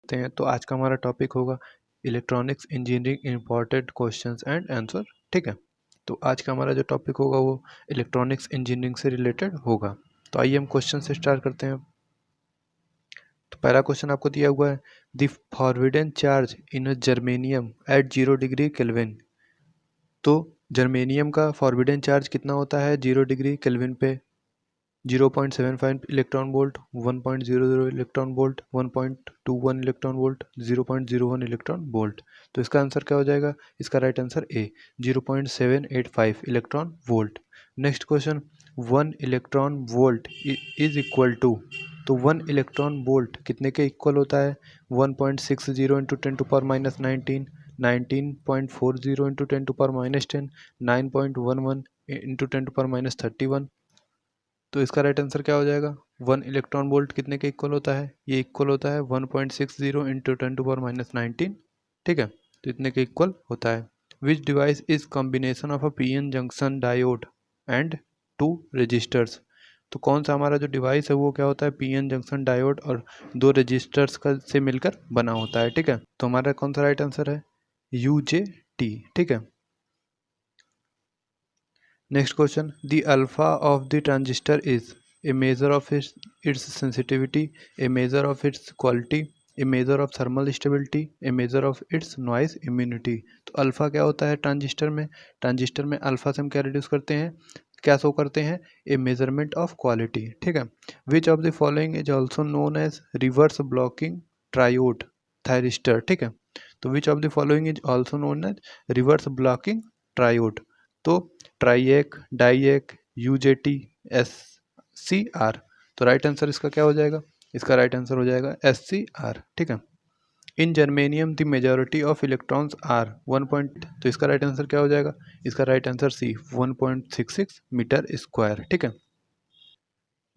करते हैं। तो आज का हमारा टॉपिक होगा electronics engineering important questions and answer. ठीक है, तो आज का हमारा जो टॉपिक होगा वो इलेक्ट्रॉनिक्स इंजीनियरिंग से रिलेटेड होगा। तो आइए हम क्वेश्चन से स्टार्ट करते हैं। तो पहला क्वेश्चन आपको दिया हुआ है, the forbidden charge in a germanium at 0 degree kelvin. तो जर्मेनियम का फॉरबिडन चार्ज कितना होता है 0 डिग्री केल्विन पे? 0.75 electron volt, 1.00 electron volt, 1.21 electron volt, 0.01 electron volt. तो इसका आंसर क्या हो जाएगा? इसका right answer A 0.785 electron volt. Next question, 1 electron volt is equal to, तो 1 इलेक्ट्रॉन वोल्ट कितने के इक्वल होता है? 1.60 इंटू 10⁻19, 19.40 इंटू 10⁻10, 9.11 इंटू 10⁻31। तो इसका राइट आंसर क्या हो जाएगा? 1 इलेक्ट्रॉन वोल्ट कितने के इक्वल होता है? ये इक्वल होता है 1.60 इंटू 10⁻19। ठीक है, तो इतने के इक्वल होता है। Which device is combination of a PN junction diode and 2 resistors. तो कौन सा हमारा जो डिवाइस है वो क्या होता है? पीएन जंक्शन डायोड और 2 रजिस्टर्स का से मिलकर बना होता है। ठीक है, तो हमारा कौन सा राइट आंसर है? UJT। ठीक है, next question, the alpha of the transistor is a measure of its sensitivity, a measure of its quality, a measure of thermal stability, a measure of its noise immunity। तो alpha क्या होता है transistor में? Transistor में alpha से हम क्या reduce करते हैं, क्या शो करते हैं? A measurement of quality. ठीक है, which of the following is also known as reverse blocking triode thyristor. ठीक है, तो which of the following is also known as reverse blocking triode? तो ट्राइएक, डाइएक, UJT, SCR। तो right answer इसका क्या हो जाएगा? इसका राइट आंसर हो जाएगा SCR। ठीक है, in germanium the majority of electrons are 1 point, तो इसका राइट आंसर क्या हो जाएगा? इसका right answer C 1.66 meter square. ठीक है,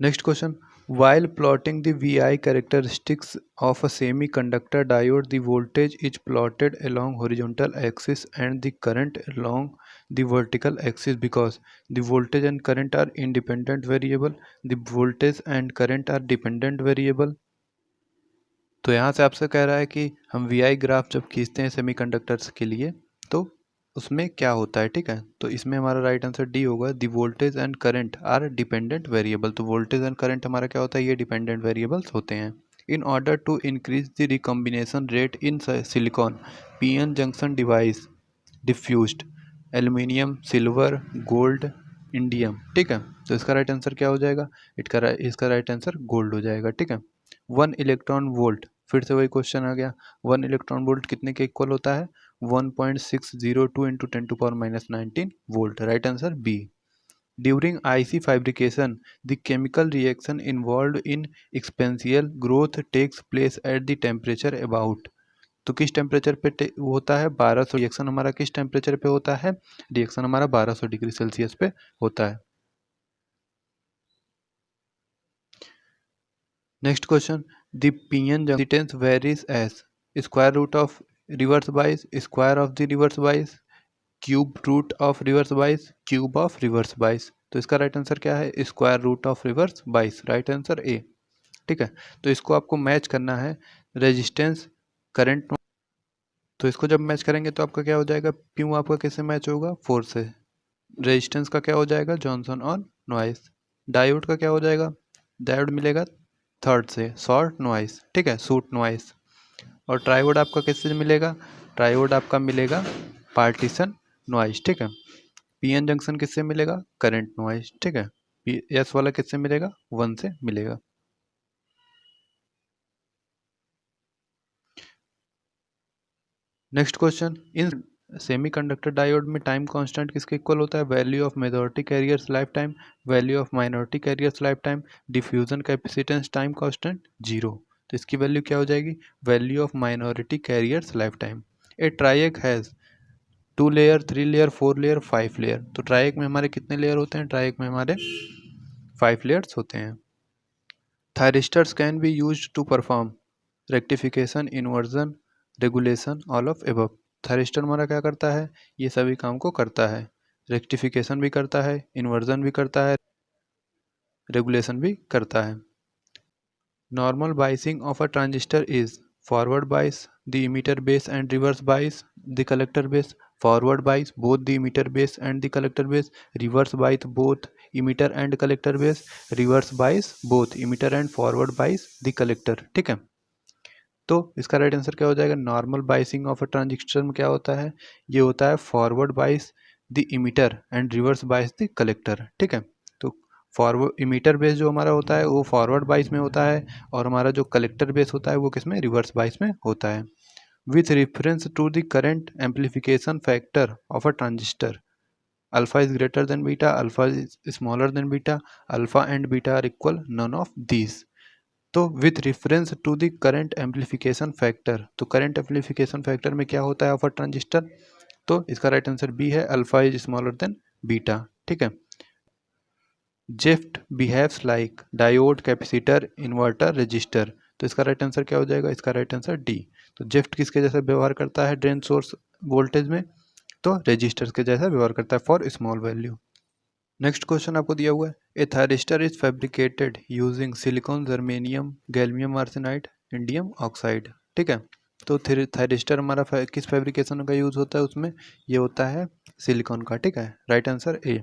next question, while plotting the VI characteristics of a semiconductor diode, the voltage is plotted along horizontal axis and the current along the vertical axis because the voltage and current are independent variable, the voltage and current are dependent variable। तो यहाँ से आपसे कह रहा है कि हम VI graph जब खींचते हैं सेमीकंडक्टर्स के लिए तो उसमें क्या होता है। ठीक है, तो इसमें हमारा राइट आंसर डी होगा, the voltage and current are dependent variable. तो वोल्टेज एंड करंट हमारा क्या होता है? ये डिपेंडेंट वेरिएबल्स होते हैं। In order to increase the recombination rate in silicon PN junction device diffused aluminium, silver, gold, indium. ठीक है, तो इसका राइट आंसर क्या हो जाएगा? इसका राइट आंसर गोल्ड हो जाएगा। ठीक है, 1 इलेक्ट्रॉन वोल्ट, फिर से वही क्वेश्चन आ गया, 1 इलेक्ट्रॉन वोल्ट कितने के इक्वल होता है? 1.602 into 10⁻19 volt. Right answer B. During IC fabrication, the chemical reaction involved in exponential growth takes place at the temperature about। तो किस टेम्परेचर पे होता है? 1200। रिएक्शन हमारा किस टेम्परेचर पे होता है? रिएक्शन हमारा 1200 डिग्री सेल्सियस पे होता है। Next question, the PN resistance varies as square root of reverse bias, square of the reverse bias, cube root of reverse bias, cube of reverse bias. तो इसका राइट आंसर क्या है? Square root of reverse bias. Right answer A. ठीक है, तो इसको आपको match करना है रेजिस्टेंस करंट। तो इसको जब मैच करेंगे तो आपका क्या हो जाएगा? प्यू आपका किससे मैच होगा? 4 से। रेजिस्टेंस का क्या हो जाएगा? जॉनसन और नॉइस। डायोड का क्या हो जाएगा? डायोड मिलेगा 3rd से, शॉर्ट नॉइस। ठीक है, शूट नॉइस। और ट्राइवोड आपका किससे मिलेगा? ट्राइवोड आपका मिलेगा पार्टीशन नॉइस। ठीक है, PN जंक्शन किससे मिलेगा? Current noise. ठीक है, S वाला किससे मिलेगा? 1 से मिलेगा। नेक्स्ट क्वेश्चन, इन सेमीकंडक्टर डायोड में टाइम कांस्टेंट किसके इक्वल होता है? Value of majority carriers life time, value of minority carriers life time, diffusion capacitance time constant 0। तो इसकी वैल्यू क्या हो जाएगी? Value of minority carriers life time. A triac has 2 layer, 3 layer, 4 layer, 5 layer. तो triac में हमारे कितने layer होते हैं? ट्राइएक में हमारे 5 लेयर्स होते हैं। Thyristors can be used to perform rectification, inversion, regulation, all of above. Thyristor हमारा क्या करता है? ये सभी काम को करता है। रेक्टिफिकेशन भी करता है, इन्वर्जन भी करता है, रेगुलेशन भी करता है। Normal biasing of a transistor is, forward bias the emitter base and reverse bias the collector base, forward bias both the emitter base and the collector base, reverse bias both emitter and collector base, reverse bias both emitter and forward bias the collector। ठीक है, तो इसका right answer क्या हो जाएगा? Normal biasing of a transistor में क्या होता है? ये होता है फॉरवर्ड बाइस the emitter and reverse bias the collector. ठीक है, तो फॉरवर्ड इमीटर बेस जो हमारा होता है वो फॉरवर्ड बाइस में होता है और हमारा जो कलेक्टर बेस होता है वो किस में? रिवर्स बाइस में होता है। With reference to the current amplification factor of a transistor, alpha is greater than beta, alpha is smaller than beta, alpha and beta are equal, none of these. तो with reference to the current amplification factor, तो current amplification factor में क्या होता है of a transistor? तो इसका right answer B है, alpha is smaller than beta. ठीक है, JFET behaves like diode, capacitor, inverter, register. तो इसका राइट आंसर क्या हो जाएगा? इसका राइट आंसर डी। तो जेफ्ट किसके जैसा व्यवहार करता है ड्रेन सोर्स वोल्टेज में? तो रजिस्टर के जैसा व्यवहार करता है for small value. Next question आपको दिया हुआ है, a thyristor is fabricated using silicon, germanium, gallium arsenide, indium oxide. ठीक है, तो थायरिस्टर हमारा किस फैब्रिकेशन का यूज होता है उसमें? ये होता है सिलिकॉन का। ठीक है, right answer A.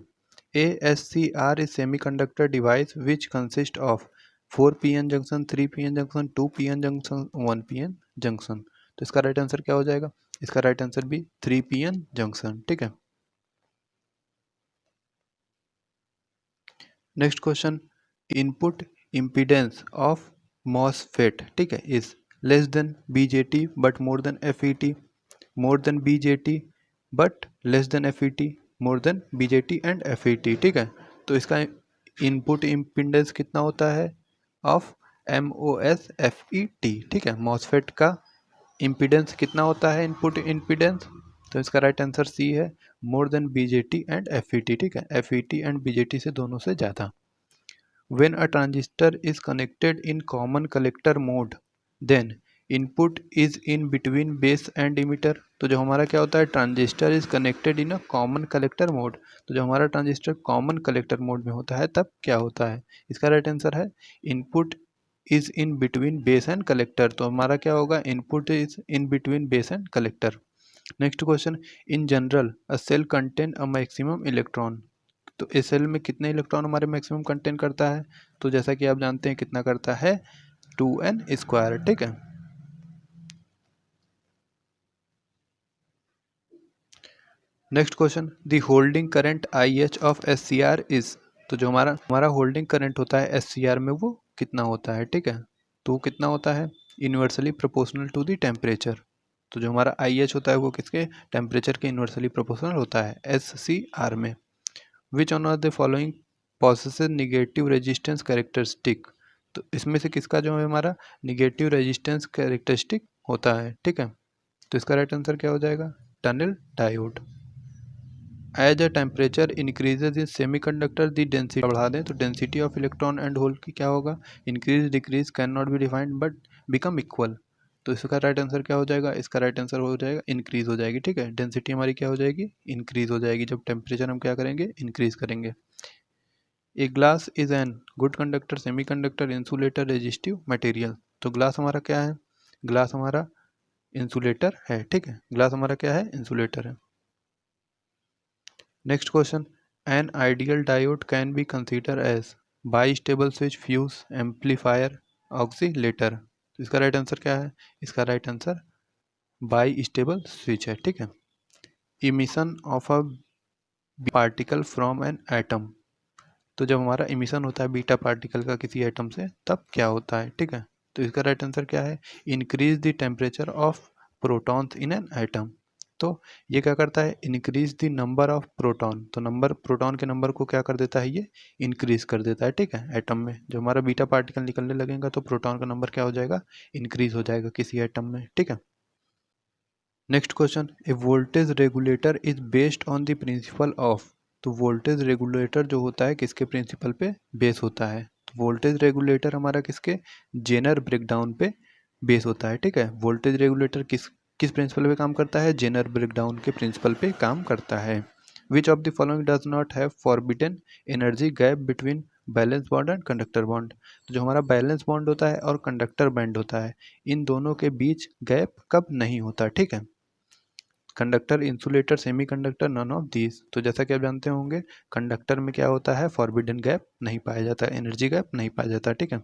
ASCR is semiconductor device which consists of 4 PN junction, 3 PN junction, 2 PN junction, 1 PN junction। तो इसका राइट आंसर क्या हो जाएगा? इसका राइट आंसर भी 3 PN जंक्शन। ठीक है, next question, input impedance of MOSFET, ठीक है, is less than BJT but more than FET, more than BJT but less than FET, more than BJT and FET। ठीक है, तो इसका इनपुट इम्पीडेंस कितना होता है ऑफ MOSFET। ठीक है, मॉसफेट का इम्पीडेंस कितना होता है इनपुट इम्पीडेंस? तो इसका राइट आंसर सी है, more than BJT and FET। ठीक है, FET एंड BJT से दोनों से ज़्यादा। When a transistor is connected in common collector mode, then input is in between base and emitter। तो जो हमारा क्या होता है, transistor is connected in a common collector mode. तो जो हमारा ट्रांजिस्टर कॉमन कलेक्टर मोड में होता है तब क्या होता है? इसका राइट आंसर है input is in between base and collector. तो हमारा क्या होगा? Input is in between base and collector. Next question, in general a cell contain a maximum electron. तो इस सेल में कितने इलेक्ट्रॉन हमारे मैक्सिमम कंटेन करता है? तो जैसा कि आप जानते हैं कितना करता है, 2n स्क्वायर। ठीक है, next question, the holding current IH of SCR is. तो जो हमारा होल्डिंग करंट होता है SCR में वो कितना होता है? ठीक है, तो वो कितना होता है? Inversely proportional to the temperature. तो जो हमारा IH होता है वो किसके? टेम्परेचर के इन्वर्सली प्रोपोर्शनल होता है SCR में। Which one of the following possesses negative resistance characteristic. तो इसमें से किसका जो है हमारा निगेटिव रेजिस्टेंस कैरेक्टरिस्टिक होता है? ठीक है, तो इसका राइट आंसर क्या हो जाएगा? Tunnel diode. As a temperature increases in semiconductor the density, बढ़ा दें तो density of electron and hole की क्या होगा? Increase decrease can not be defined but become equal. तो इसका राइट आंसर क्या हो जाएगा? इसका राइट आंसर हो जाएगा इंक्रीज हो जाएगी। ठीक है, डेंसिटी हमारी क्या हो जाएगी? इंक्रीज हो जाएगी जब टेम्परेचर हम क्या करेंगे? इंक्रीज करेंगे। A glass is an good conductor, semi conductor, insulator, resistive material. तो ग्लास हमारा क्या है? ग्लास हमारा इंसुलेटर है। ठीक है, ग्लास हमारा क्या है? इंसुलेटर है। Next question, an ideal diode can be consider as bistable switch, fuse, amplifier, oscillator. तो इसका राइट आंसर क्या है? इसका राइट आंसर बाईस्टेबल स्विच है। ठीक है, emission of a particle from an atom. तो जब हमारा इमिशन होता है बीटा पार्टिकल का किसी एटम से तब क्या होता है? ठीक है, तो इसका राइट आंसर क्या है? Increase the temperature of protons in an atom. तो ये क्या करता है? Increase the number of proton. तो नंबर प्रोटॉन के नंबर को क्या कर देता है? ये इंक्रीज कर देता है। ठीक है, एटम में जो हमारा बीटा पार्टिकल निकलने लगेगा तो प्रोटॉन का नंबर क्या हो जाएगा? इंक्रीज हो जाएगा किसी एटम में। ठीक है, next question, A voltage regulator is based on the principle of. तो वोल्टेज रेगुलेटर जो होता है किसके प्रिंसिपल पे बेस होता है? तो वोल्टेज रेगुलेटर हमारा किसके? जेनर ब्रेकडाउन पे बेस होता है। ठीक है, वोल्टेज रेगुलेटर किस किस प्रिंसिपल पे काम करता है? जेनर ब्रेकडाउन के प्रिंसिपल पे काम करता है। Which of the following does not have forbidden energy gap between valence bond and conductor bond. तो जो हमारा बैलेंस बॉन्ड होता है और कंडक्टर बॉन्ड होता है, इन दोनों के बीच गैप कब नहीं होता, ठीक है। Conductor, insulator, semiconductor, none of these. तो जैसा कि आप जानते होंगे, कंडक्टर में क्या होता है, फॉरबिडन गैप नहीं पाया जाता, एनर्जी गैप नहीं पाया जाता, ठीक है।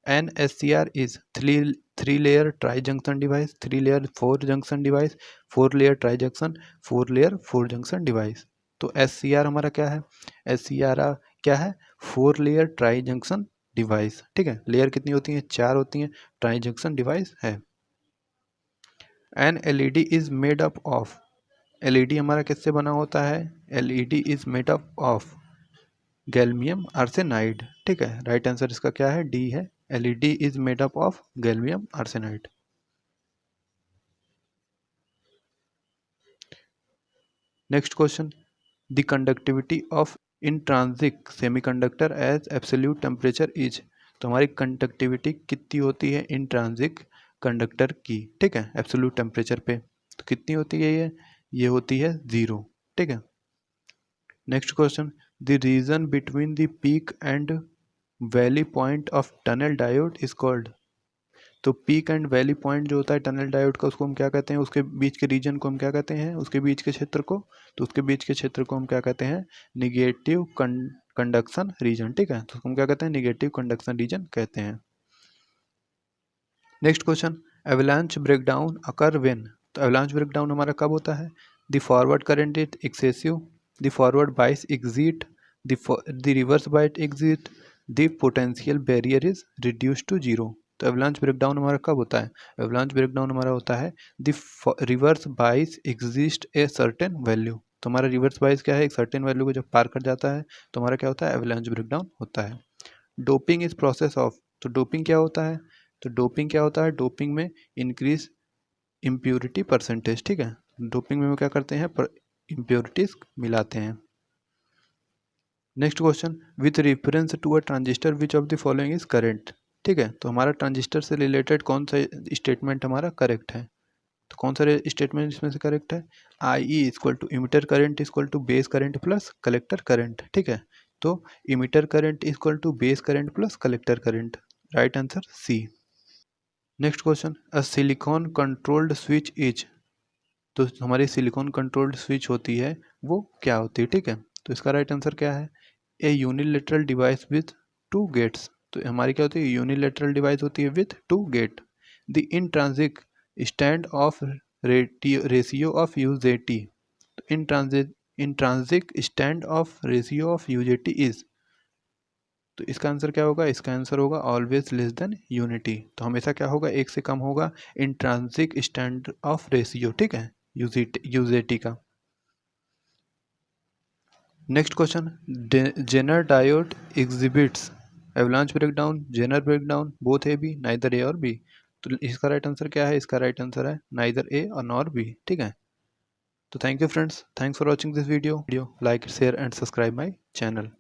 NSCR is three layer tri junction device, 3 layer 4 junction device, 4 layer tri junction, 4 layer 4 junction device। तो SCR हमारा क्या है, SCR क्या है, 4 layer ट्राई जंक्शन डिवाइस, ठीक है। लेयर कितनी होती हैं, 4 होती हैं, ट्राई जंक्शन डिवाइस है। An LED is made up of, LED हमारा किससे बना होता है, LED is made up of gallium arsenide, ठीक है। राइट आंसर इसका क्या है, डी है, LED is made up of gallium arsenide. Next question, the conductivity of intrinsic semiconductor as absolute temperature is. तो हमारी कंडक्टिविटी कितनी होती है इंट्रांसिक कंडक्टर की, ठीक है, एब्सोल्यूट टेम्परेचर पे। तो कितनी होती है ये होती है 0, ठीक है। Next question, the region between the peak and valley point of tunnel diode is called. तो पीक एंड वैली पॉइंट जो होता है टनल डायोड का, उसको हम क्या कहते हैं, उसके बीच के रीजन को हम क्या कहते हैं, उसके बीच के क्षेत्र को, तो उसके बीच के क्षेत्र को हम क्या कहते हैं, निगेटिव कंडक्शन रीजन, ठीक है। तो हम क्या कहते हैं, निगेटिव कंडक्शन रीजन कहते हैं। Next question, avalanche breakdown occur when. तो एवलांच ब्रेकडाउन हमारा कब होता है, the forward current is excessive, the forward bias exist, the reverse bias exist, the potential barrier is reduce to 0। तो एवलांच ब्रेकडाउन हमारा कब होता है, एवलांच ब्रेकडाउन हमारा होता है द रिवर्स बाइस एग्जिस्ट ए सर्टेन वैल्यू। तो हमारा रिवर्स बाइस क्या है, एक सर्टेन वैल्यू को जब पार कर जाता है तो हमारा क्या होता है, एवलांच ब्रेकडाउन होता है। Doping is process of. तो डोपिंग क्या होता है, तो डोपिंग क्या होता है, डोपिंग में इंक्रीज इम्प्योरिटी परसेंटेज, ठीक है। डोपिंग में क्या करते हैं, इम्प्योरिटीज मिलाते हैं। Next question, with reference to a transistor which of the following is correct. ठीक है, तो हमारा ट्रांजिस्टर से रिलेटेड कौन सा स्टेटमेंट हमारा करेक्ट है, तो कौन सा स्टेटमेंट इसमें से करेक्ट है, I equal to emitter current equal to base current plus collector current, ठीक है। तो emitter current equal to base current plus collector current, right answer C. Next question, a silicon controlled switch is. तो हमारी silicon controlled switch होती है वो क्या होती है, ठीक है। तो इसका राइट आंसर क्या है, a unilateral device with 2 gates. तो हमारी क्या होती है, यूनिलेटरल डिवाइस होती है with 2 gate. The intrinsic stand off ratio of UJT. तो intrinsic stand off ratio of UJT is. तो इसका आंसर क्या होगा, इसका आंसर होगा ऑलवेज लेस देन यूनिटी। तो हमेशा क्या होगा, एक से कम होगा इंट्रांसिक स्टैंड ऑफ रेशियो, ठीक है, यूजेटी का। Next question, zener diode exhibits avalanche breakdown, zener breakdown, both A B, neither A और बी। तो इसका राइट आंसर क्या है, इसका राइट आंसर है नाइदर ए और नॉर बी, ठीक है। तो thank you friends, thanks for watching this video, like share and subscribe my channel.